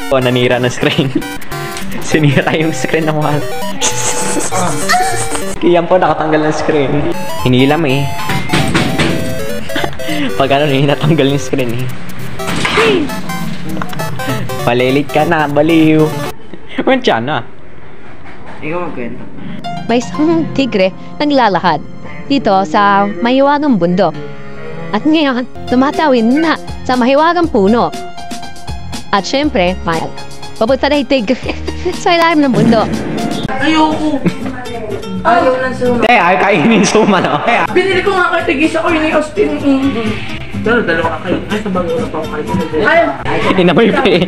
Oh, nanira ng screen. Sinira yung screen ng wall. Kaya po nakatanggal ng screen. Hinilam eh. Pag ano, natanggal yung screen eh. Palilit ka na, baliw. Mantiyan na. Ikaw magkwento. May isang tigre naglalakad dito sa mahiwagang bundok. At ngayon, tumatawid na sa mahiwagang puno. At syempre, papunta na yung tigre sa ilalim ng bundok. Ayoko. Ayaw ng suma. Ayaw kainin suma, no? Binili ko nga katigis ako yun yung Austin. Pero dalawa ka kayo. Ay, sabagay na pa kayo. Ayaw. Inamoy pa eh.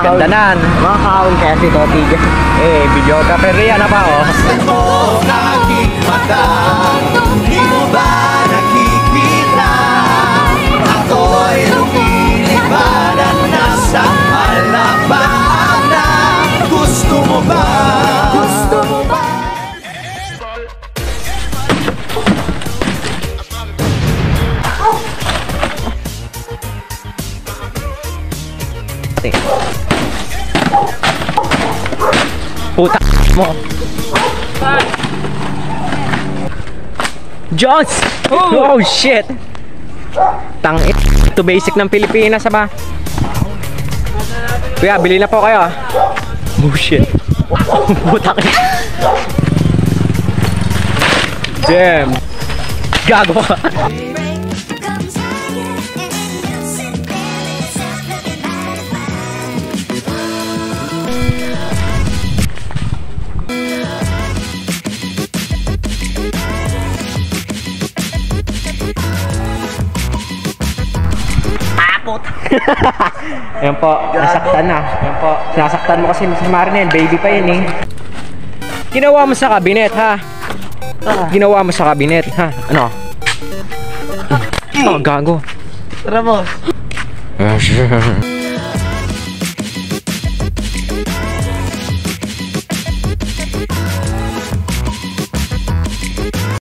Gandanan. Mga kaon kaya si Totig. Video ka pero yan na pa oh. Di mo ba nakikita? Ako'y lumilipad at nasa malabaan na. Gusto mo ba? Gusto mo ba? Puta mo. Jones! Oh shit! Tangit. Ito basic ng Pilipinas ba? Kuya, bili na po kayo. Oh shit. Puta ka. Damn. Gago ka. Ayan po, nasaktan na. Ayan po, sinasaktan mo kasi si Marinel, baby pa yun eh. Ginawa mo sa kabinet ha? Ginawa mo sa kabinet ha? Ano? Oh, gago. Tara mo.